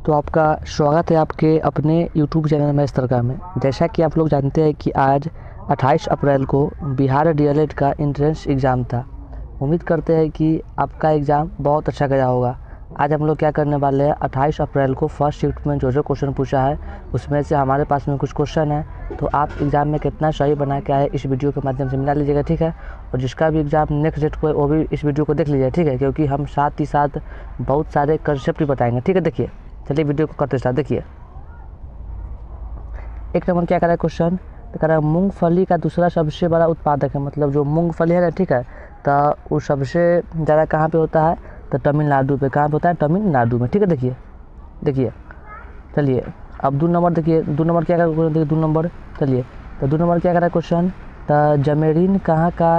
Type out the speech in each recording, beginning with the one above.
तो आपका स्वागत है आपके अपने YouTube चैनल महेश तरका में। जैसा कि आप लोग जानते हैं कि आज 28 अप्रैल को बिहार डीएलएड का एंट्रेंस एग्ज़ाम था। उम्मीद करते हैं कि आपका एग्ज़ाम बहुत अच्छा गया होगा। आज हम लोग क्या करने वाले हैं, 28 अप्रैल को फर्स्ट शिफ्ट में जो क्वेश्चन पूछा है उसमें से हमारे पास में कुछ क्वेश्चन है, तो आप एग्ज़ाम में कितना सही बना के आए इस वीडियो के माध्यम से मिला लीजिएगा, ठीक है। और जिसका भी एग्ज़ाम नेक्स्ट डेट को है वो भी इस वीडियो को देख लीजिए, ठीक है, क्योंकि हम साथ ही साथ बहुत सारे कंसेप्ट भी बताएंगे, ठीक है। देखिए चलिए वीडियो को करते स्टार्ट। देखिए एक नंबर क्या करा है क्वेश्चन, तो कह रहा है मूंगफली का दूसरा सबसे बड़ा उत्पादक है। मतलब जो मूंगफली है ना, ठीक है, तो वो सबसे ज़्यादा कहाँ पे होता है, तो तमिलनाडु पे। कहाँ पे होता है, तमिलनाडु में, ठीक है। देखिए चलिए अब 2 नंबर देखिए, 2 नंबर क्या करा क्वेश्चन, देखिए 2 नंबर। चलिए तो 2 नंबर क्या करा क्वेश्चन, तो जमेरीन कहाँ का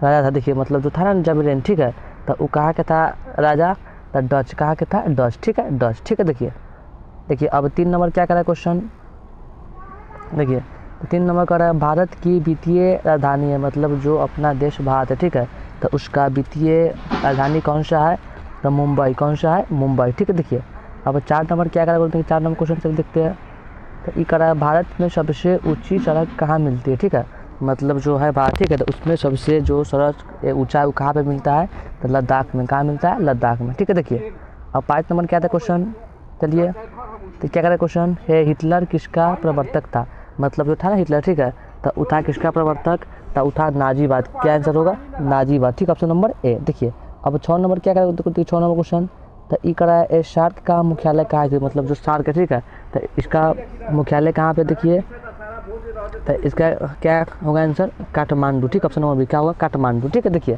राजा था। देखिए मतलब जो था ना जमेरीन, ठीक है, तो वो कहाँ का था राजा, तो डच। कहाँ का था, डच, ठीक है, डच, ठीक है। देखिए अब 3 नंबर क्या करा क्वेश्चन, देखिए 3 नंबर का रहा है भारत की वित्तीय राजधानी है। मतलब जो अपना देश भारत है, ठीक है, तो उसका वित्तीय राजधानी कौन सा है, तो मुंबई। कौन सा है, मुंबई, ठीक है। देखिए अब 4 नंबर क्या करा बोलते हैं, 4 नंबर क्वेश्चन चल देखते हैं। तो ये करा है भारत में सबसे ऊंची सड़क कहाँ मिलती है, ठीक है। मतलब जो है भारत, ठीक है, तो उसमें सबसे जो सड़क ऊंचा वो कहाँ पे मिलता है, तो लद्दाख में। कहाँ मिलता है, लद्दाख में, ठीक है। देखिए अब 5 नंबर क्या था क्वेश्चन, चलिए तो क्या करा क्वेश्चन है, हिटलर किसका प्रवर्तक था। मतलब जो था ना हिटलर, ठीक है, तो वो था किसका प्रवर्तक, तो वो था नाजीवाद। क्या आंसर होगा, नाजीवाद, ठीक, ऑप्शन नंबर ए। देखिए अब 6 नंबर क्या करा, 6 नंबर क्वेश्चन, तो ई करा है सार्क का मुख्यालय कहाँ है। मतलब जो सार्क है, ठीक है, तो इसका मुख्यालय कहाँ पे, देखिए तो इसका क्या होगा आंसर, काठमांडू, ठीक, ऑप्शन नंबर बी। क्या होगा, काठमांडू, ठीक है। देखिए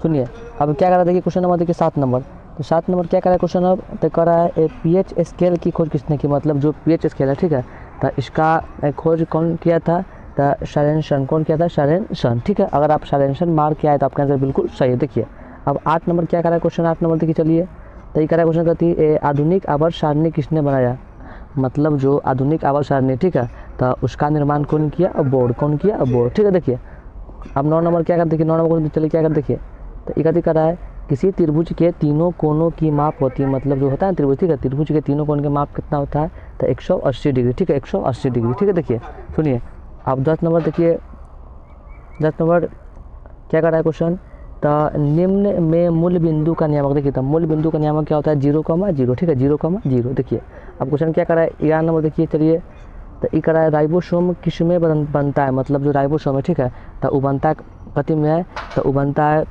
सुनिए अब क्या करा, देखिए क्वेश्चन नंबर देखिए 7 नंबर। तो 7 नंबर क्या करा क्वेश्चन, अब तो करा है पीएच स्केल की खोज किसने की। मतलब जो पीएच स्केल है, ठीक है, तो इसका खोज कौन किया था, तो सरेनसन। कौन किया था, सरेनसन, ठीक है। अगर आप सरेनसन मार के आए तो आपका आंसर बिल्कुल सही है। देखिए अब 8 नंबर क्या करा क्वेश्चन, 8 नंबर देखिए चलिए, तो ये करा क्वेश्चन कहती है आधुनिक आवर्त सारणी किसने बनाया। मतलब जो आधुनिक आवर्त सारणी, ठीक है, तो उसका निर्माण कौन किया, बोर्ड। कौन किया, बोर्ड, ठीक है। देखिए अब 9 नंबर क्या कर, देखिए 9 नंबर चलिए क्या कर, देखिए तो इकट्ठी कर रहा है किसी त्रिभुज के तीनों कोनों की माप होती है। मतलब जो होता है त्रिभुज, ठीक है, त्रिभुज के तीनों कोनों के माप कितना होता है, तो 180 डिग्री, ठीक है, 180 डिग्री, ठीक है। देखिए सुनिए अब 10 नंबर देखिए, 10 नंबर क्या कर रहा है क्वेश्चन, तो निम्न में मूल बिंदु का नियामक। देखिए तो मूल बिंदु का नियामक क्या होता है, 0,0, ठीक है, 0,0। देखिए अब क्वेश्चन क्या कर रहा है, 11 नंबर देखिए चलिए, तो ये करा है राइबोसोम किस में बनता है। मतलब जो राइबोसोम है, ठीक है, तो वो बनता है कथी में है, तो वो बनता है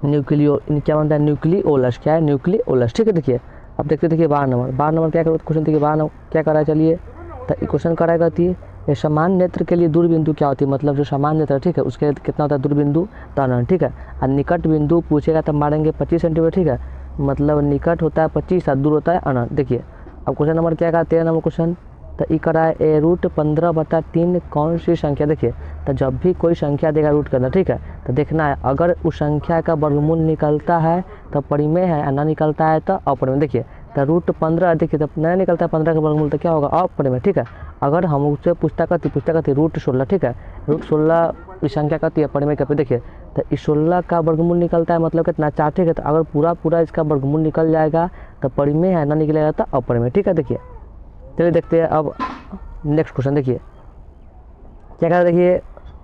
क्या बनता है, न्यूक्लियोलस। क्या है, न्यूक्लियोलस, ठीक है। देखिए अब देखिए 12 नंबर क्या करो क्वेश्चन, देखिए 12 नंबर क्या करा है चलिए, तो ये क्वेश्चन कराएगा थी ये समान नेत्र के लिए दूरबिंदु क्या होती है। मतलब जो समान नेत्र, ठीक है, उसके कितना होता है दूरबिंदु, तो ठीक है। और निकट बिंदु पूछेगा तब मारेंगे 25 सेंटीमीटर, ठीक है। मतलब निकट होता है 25 और दूर होता है अनंत। देखिए अब क्वेश्चन नंबर क्या कहा, 13 नंबर क्वेश्चन, तो ई करा है रूट 15/3 कौन सी संख्या। देखिए तो जब भी कोई संख्या देगा रूट करना, ठीक है, तो देखना है अगर उस संख्या का वर्गमूल निकलता है तो परिमेय है, और ना निकलता है तो अपरिमेय। देखिए तो रूट 15, देखिए तो नहीं निकलता है 15 का वर्गमूल तो क्या होगा, अपरिमेय, ठीक है। अगर हम उससे पूछता करती रूट 16, ठीक है, रूट 16 इस संख्या करती है परिमेय का पे। देखिए तो इस 16 का वर्गमूल निकलता है मतलब कितना, 4, ठीक है। तो अगर पूरा इसका वर्गमूल निकल जाएगा तो परिमेय है, ना निकलेगा तो अपरिमेय, ठीक है। देखिए चलिए देखते हैं अब नेक्स्ट क्वेश्चन। देखिए क्या कह रहा है, देखिए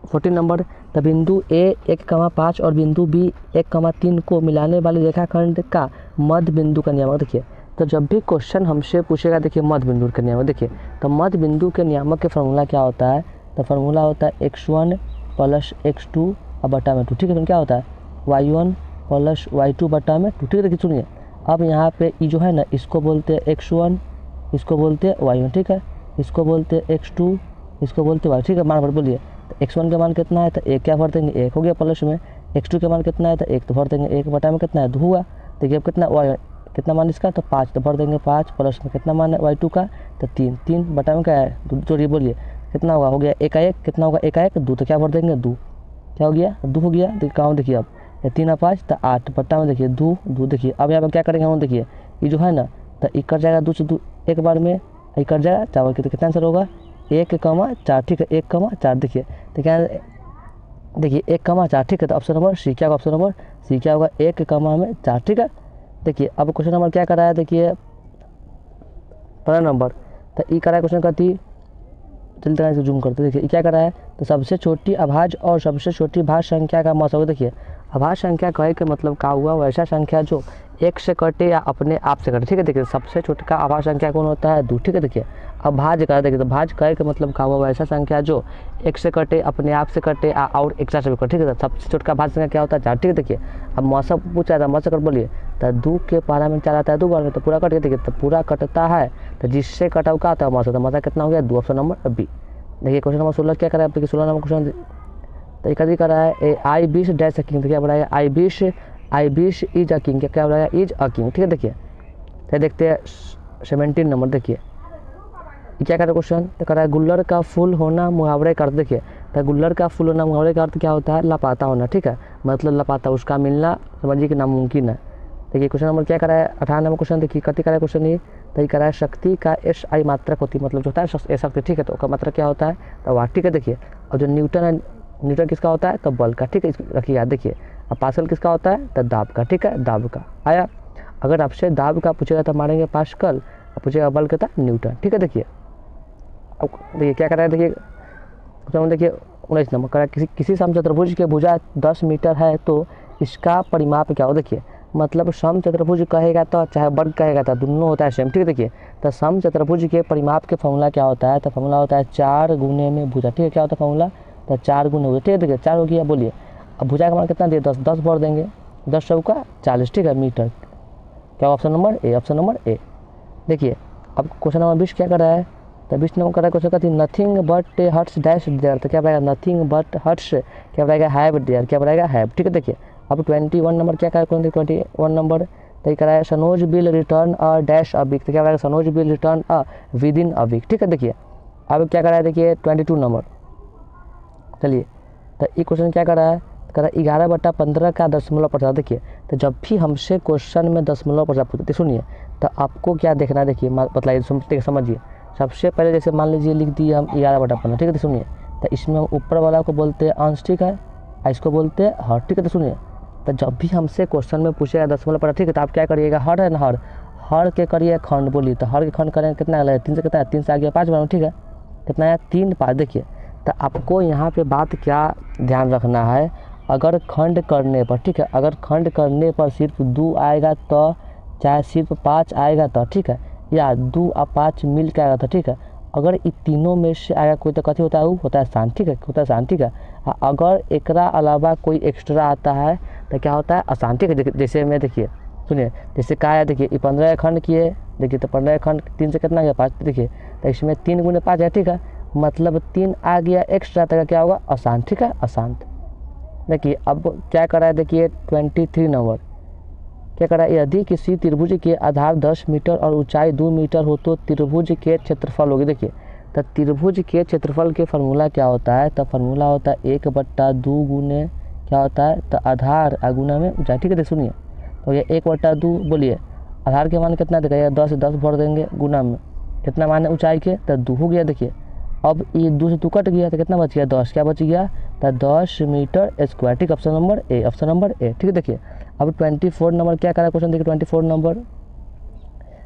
14 नंबर, तो बिंदु ए 1,5 और बिंदु बी 1,3 को मिलाने वाले रेखाखंड का मध्य बिंदु का नियामक। देखिए तो जब भी क्वेश्चन हमसे पूछेगा, देखिए मध्य बिंदु का नियामक, देखिए तो मध्य बिंदु के नियामक के फार्मूला क्या होता है, तो फार्मूला होता है x1 + x2 बटा में 2, ठीक है। तो क्या होता है y1 + y2 बटा में 2, ठीक है। देखिए सुनिए अब यहाँ पे ये जो है ना, इसको बोलते हैं x1, इसको बोलते हैं y1, ठीक है, इसको बोलते हैं x2, इसको बोलते हैं y, ठीक है। मान भर बोलिए, तो x1 का मान कितना है, तो 1 क्या भर देंगे, 1 हो गया, प्लस में x2 का मान कितना है, तो 1 तो भर देंगे, 1 बटा में कितना है 2 हुआ। देखिए अब कितना y कितना मान इसका, तो 5 तो भर देंगे 5, प्लस में कितना मान है y2 का, तो 3 बटा में क्या है 2, जोड़िए बोलिए कितना होगा, हो गया 1 का 1, कितना होगा 1 का 1 2, तो क्या भर देंगे 2, क्या हो गया 2 हो गया। देखिए कहाँ, देखिए अब 3 और 5 तो 8 बटा में देखिए 2। देखिए अब यहाँ पर क्या करेंगे हम, देखिए ये जो है ना, तो ये कट जाएगा 2 से 2 एक बार में, ये कट जाएगा 4 की, तो कितना आंसर होगा 1,4, ठीक है, 1,4। देखिए तो क्या, देखिए 1,4, ठीक है। तो ऑप्शन नंबर सी क्या होगा, ऑप्शन नंबर सी क्या होगा 1,4, ठीक है। देखिए अब क्वेश्चन नंबर क्या कर रहा है, देखिए 15 नंबर। तो ई करा है क्वेश्चन का थी, चलते हैं जूम करते, देखिए क्या करा है, तो सबसे छोटी अभाज्य और सबसे छोटी भाज्य संख्या का मौसा। देखिए अभाज्य संख्या कहे के मतलब का हुआ, वैसा संख्या जो एक से कटे या अपने आप से कटे, ठीक है। देखिए सबसे छोटा अभाज्य संख्या कौन होता है, 2, ठीक है। देखिए अब भाज्य करा, देखिए तो भाज्य कहे के मतलब का हुआ, वैसा संख्या जो एक से कटे, अपने आप से कटे और एक से भी कटे, ठीक है। सबसे छोटा भाज्य संख्या क्या होता है, 4, ठीक है। देखिए अब मौसा पूछा था, मौसा कर बोलिए, तो 2 के पारा में 4 आता है 2 बार में, तो पूरा कट गया। देखिए तो पूरा कटता है, तो जिससे कटा हुआ आता है मौसा, तो मौसा कितना हो गया 2, ऑप्शन नंबर बी। देखिए क्वेश्चन नंबर 16 क्या करा है, देखिए 16 नंबर क्वेश्चन तरीका दी करा है, आई 20 डैश अ किंग, तो क्या बनाया आई 20 इज अ किंग, क्या बनाया इज अ किंग, ठीक है। देखिए तो देखते हैं 17 नंबर, देखिए क्या करा क्वेश्चन, तो करा है गुल्लर का फूल होना मुहावरे का अर्थ। देखिए तो गुल्लर का फूल होना मुहावरे का अर्थ क्या होता है, लापता होना, ठीक है। मतलब लापता, उसका मिलना समझिए कि नामुमकिन है। देखिए क्वेश्चन नंबर क्या करा है, 18 नंबर क्वेश्चन, देखिए कति करा है क्वेश्चन ये, तो ये करा है शक्ति का एस आई मात्रक होती है, मतलब जो होता है शक्ति, ठीक है। तो उसका मात्रक क्या होता है, तो वाट, ठीक है। देखिए और जो न्यूटन है, न्यूटन किसका होता है, तो बल का, ठीक है, रखिए याद। देखिए अब पास्कल किसका होता है, तो दाब का, ठीक है, दाब का आया। अगर आपसे दाब का पूछेगा तो मारेंगे पास्कल, और पूछेगा बल का था न्यूटन, ठीक है। देखिए अब देखिए क्या कर रहा है, देखिए देखिए 19 नंबर करा, किसी समचतुर्भुज के भुजा 10 मीटर है तो इसका परिमाप क्या हो। देखिए मतलब समचतुर्भुज कहेगा तो चाहे वर्ग कहेगा तो दोनों होता है सेम, ठीक है। देखिए तो समचतुर्भुज के परिमाप के फॉर्मूला क्या होता है, तो फॉर्मूला होता है 4 गुने में भुजा, ठीक है। क्या होता है फॉर्मूला, तो 4 गुने भुजा, ठीक है। देखिए 4 हो गया, बोलिए अब भुजा का मान कितना दिए, 10, 10 भर देंगे, 10 चौका 40, ठीक है, मीटर। क्या option number A, option number A. देखिए अब क्वेश्चन नंबर 20 क्या कर रहा है, तो 20 नंबर कर रहा है क्वेश्चन कहती nothing but hurts dash there, तो क्या बनाएगा नथिंग बट हर्ट्स, क्या बनाएगा हैव देयर, क्या बनाएगा हैव, ठीक है। देखिए अब 21 नंबर क्या करा, 21 नंबर तो ये करा है Sanoj will return a dash a week, तो क्या बनाएगा Sanoj will return a within a week, ठीक है। देखिए अब क्या करा है, देखिए 22 नंबर, चलिए तो ये क्वेश्चन क्या करा है, करा 11/15 का दशमलव प्रसाद। देखिए तो जब भी हमसे क्वेश्चन में दशमलव प्रसाद पूछते, सुनिए तो आपको क्या देखना है, देखिए बताइए, समझिए। सबसे पहले जैसे मान लीजिए लिख दिए हम 11/15, ठीक है। तो सुनिए तो इसमें हम ऊपर वाला को बोलते हैं अंश, ठीक है, इसको बोलते हैं हर, ठीक है। तो सुनिए तो जब भी हमसे क्वेश्चन में पूछेगा दशमलव प्रसाद, ठीक है, तो आप क्या करिएगा, हर है ना, हर के करिए खंड, बोलिए तो हर के खंड करें कितना लगेगा, 3 से कितना है, 3 से आ गया 5 बनाओ, ठीक है, कितना है 3 5। देखिए तो आपको यहाँ पे बात क्या ध्यान रखना है, अगर खंड करने पर, ठीक है, अगर खंड करने पर सिर्फ 2 आएगा तो, चाहे सिर्फ 5 आएगा तो, ठीक है, या 2 और 5 मिल के आएगा तो, ठीक है। अगर इन तीनों में से आएगा कोई तो कथी होता है, वो होता है शांत, ठीक है, होता है शांत, ठीक है। अगर एकरा अलावा कोई एक्स्ट्रा आता है तो क्या होता है अशांत, ठीक है। जैसे में देखिए सुनिए, जैसे कहा है, देखिए 15 खंड किए, देखिए तो 15 खंड 3 से कितना गया 5, देखिए तो इसमें 3 गुने 5 है, ठीक है, मतलब 3 आ गया एक्स्ट्रा, तो क्या होगा अशांत, ठीक है, अशांत। देखिए अब क्या करा है, देखिए 23 नंबर क्या करा है, यदि किसी त्रिभुज के आधार 10 मीटर और ऊंचाई 2 मीटर हो तो त्रिभुज के क्षेत्रफल होगी। देखिए तो त्रिभुज के क्षेत्रफल के फार्मूला क्या होता है, तो फार्मूला होता है 1/2 गुने क्या होता है, तो आधार गुना में ऊंचाई, ठीक है। सुनिए तो ये 1/2, बोलिए आधार के मान कितना देगा, 10 10 भर देंगे, गुना में कितना मान है ऊंचाई के, तो 2 हो गया। देखिए अब ये 2 से 2 कट गया तो कितना बच गया 10, क्या बच गया, तो 10 मीटर स्क्वायर, ठीक, option number A, option number A, ठीक है। देखिए अब 24 नंबर क्या करा क्वेश्चन, देखिए 24 नंबर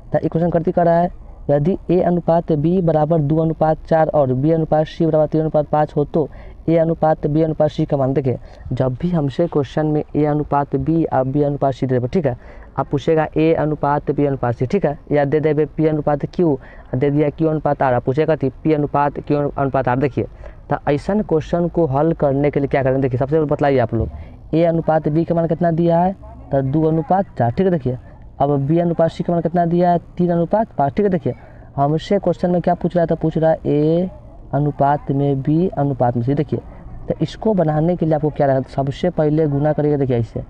तो ये क्वेश्चन करती करा है, यदि a अनुपात b बराबर 2:4 और b अनुपात c बराबर 3:5 हो तो a अनुपात b अनुपात c का मान। देखिए जब भी हमसे क्वेश्चन में a अनुपात b और b अनुपात c दे, ठीक है, आप पूछेगा a अनुपात b अनुपात c, ठीक है, या दे दे p अनुपात q, दे दिया q अनुपात r, आप पूछेगा थी p अनुपात q अनुपात r। देखिए तो ऐसा क्वेश्चन को हल करने के लिए क्या करें, देखिए सबसे पहले बतलाइए आप लोग, a अनुपात b का मान कितना दिया है, तो 2:4, ठीक है। देखिए अब b अनुपात c का मान कितना दिया है, 3:5, ठीक है। देखिए हमसे क्वेश्चन में क्या पूछ रहा है, तो पूछ रहा है a अनुपात में b अनुपात में c। देखिए तो इसको बनाने के लिए आपको क्या रहेगा, सबसे पहले गुना करेंगे, देखिए ऐसे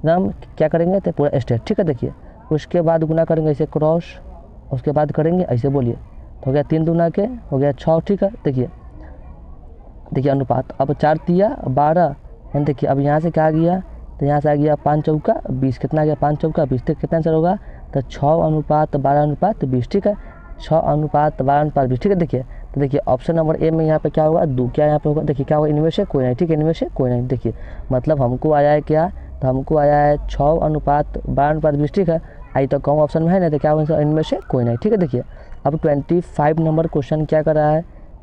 हम क्या करेंगे तो पूरा स्टेट, ठीक है। देखिए उसके बाद गुना करेंगे ऐसे क्रॉस, उसके बाद करेंगे ऐसे, बोलिए तो हो गया 3 दूना के हो गया 6, ठीक है। देखिए अनुपात, अब 4 तिया 12, देखिए अब यहाँ से क्या आ गया, तो यहाँ से आ गया 5 चौका 20, कितना आ गया 5 चौका 20, तो कितना आंसर होगा, तो 6:12:20, ठीक है, 6:12:20, ठीक है। देखिए तो देखिए ऑप्शन नंबर ए में यहाँ पे क्या होगा 2, क्या यहाँ पे होगा, देखिए क्या होगा इनमें से कोई नहीं, ठीक है, इनमें से कोई नहीं। देखिए मतलब हमको आया है क्या, तो हमको आया है 6:12:20, ठीक है, आई तो कम ऑप्शन में है ना, तो क्या होगा इनमें से कोई नहीं, ठीक है। देखिए अब 25 नंबर क्वेश्चन क्या कर रहा है,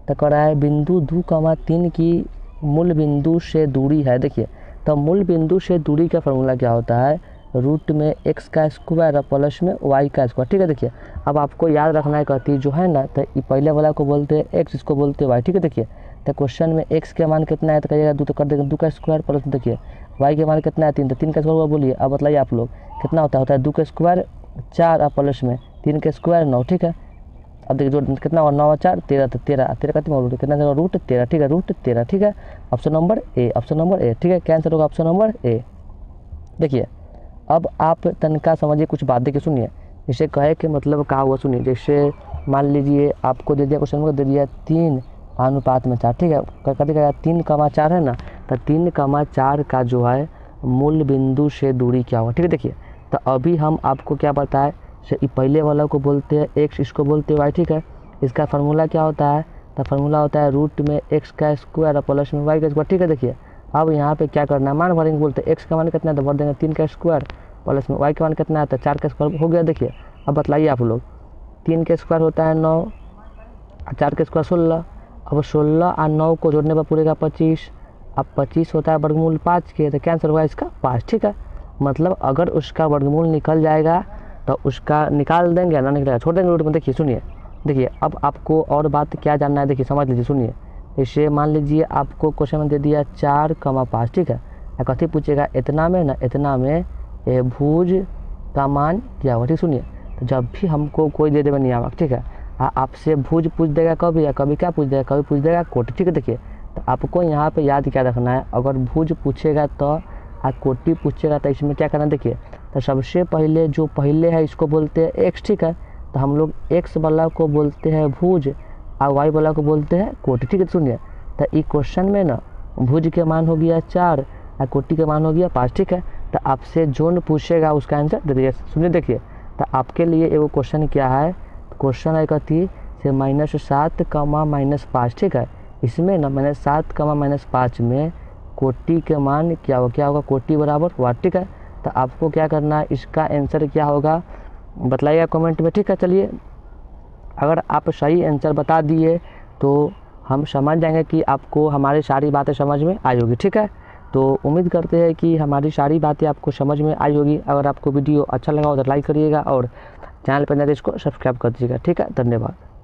तो कर रहा है बिंदु 2,3 की मूल बिंदु से दूरी है। देखिए, तो मूल बिंदु से दूरी का फॉर्मूला क्या होता है, रूट में x का स्क्वायर और प्लस में y का स्क्वायर। ठीक है, देखिए अब आपको याद रखना है, कहती जो है ना, तो पहले वाला को बोलते हैं x, इसको बोलते हैं y। ठीक है, देखिए तो क्वेश्चन में x के मान कितना है, तो कहिएगा 2, तो कर देगा 2 का स्क्वायर प्लस में देखिए y के मान कितना है 3, तो 3 का स्क्वायर बोलिए। अब बताइए आप लोग कितना होता है 2 का स्क्वायर 4 और प्लस में 3 का स्क्वायर 9। ठीक है, अब देखिए जो कितना हुआ 9 और 4 13, तो 13 कितना रूट कितना देगा रूट 13। ठीक है, रूट 13। ठीक है, option number A, option number A. ठीक है, कैंसिल होगा ऑप्शन नंबर ए। देखिए अब आप तनका समझिए कुछ बातें की, सुनिए इसे कहे कि मतलब कहा हुआ सुनिए। जैसे मान लीजिए आपको दे दिया क्वेश्चन में दे दिया 3:4। ठीक है, कभी कहेगा 3,4 है ना, तो 3,4 का जो है मूल बिंदु से दूरी क्या होगा। ठीक है, देखिए तो अभी हम आपको क्या बताए, पहले वाला को बोलते हैं x, इसको बोलते हैं y। ठीक है, इसका फार्मूला क्या होता है, तो फार्मूला होता है रूट में x का स्क्वायर और प्लस में y का स्क्वायर। ठीक है, देखिए अब यहाँ पे क्या करना है, मान भरेंगे, बोलते हैं x का मान कितना है, तो भर देंगे 3 का स्क्वायर प्लस में y का मान कितना है, तो 4 का स्क्वायर हो गया। देखिए अब बतलाइए आप लोग, 3 का स्क्वायर होता है 9, 4 का स्क्वायर 16। अब 16 और 9 को जोड़ने पर पूरे का 25। अब 25 होता है वर्गमूल 5 के, तो कैंसिल होगा इसका 5। ठीक है, मतलब अगर उसका वर्गमूल निकल जाएगा तो उसका निकाल देंगे, ना निकलेगा छोड़ देंगे रूट में। देखिए सुनिए, देखिए अब आपको और बात क्या जानना है, देखिए समझ लीजिए सुनिए। इसे मान लीजिए आपको क्वेश्चन में दे दिया 4,5। ठीक है, कथी पूछेगा, इतना में ना, इतना में भुज का मान क्या होगा। ठीक सुनिए, तो जब भी हमको कोई दे देगा नियामक, ठीक है, आपसे भुज पूछ देगा कभी, या कभी क्या पूछ देगा, कभी पूछ देगा कोटि। ठीक है, देखिए तो आपको यहाँ पे याद क्या रखना है, अगर भुज पूछेगा तो कोटि पूछेगा तो इसमें क्या करना है। देखिए तो सबसे पहले जो पहले है इसको बोलते हैं एक्स। ठीक है, तो हम लोग एक्स वाला को बोलते हैं भुज और वाई वाला को बोलते हैं कोटि। ठीक है, सुनिए तो इस क्वेश्चन में ना भुज के मान हो गया 4 और कोटि के मान हो गया 5। ठीक है, तो आपसे जो पूछेगा उसका आंसर दे दीजिए। सुनिए देखिए, तो आपके लिए एगो क्वेश्चन क्या है, क्वेश्चन है कहती से -7, -5। ठीक है, इसमें ना -7, -5 में कोटि के मान क्या होगा, कोटि बराबर 1। ठीक है, तो आपको क्या करना है, इसका आंसर क्या होगा बतलाइएगा कमेंट में। ठीक है, चलिए अगर आप सही आंसर बता दिए तो हम समझ जाएंगे कि आपको हमारी सारी बातें समझ में आई होगी। ठीक है, तो उम्मीद करते हैं कि हमारी सारी बातें आपको समझ में आई होगी। अगर आपको वीडियो अच्छा लगा हो तो लाइक करिएगा और चैनल पर नए इसको सब्सक्राइब कर दीजिएगा। ठीक है, धन्यवाद।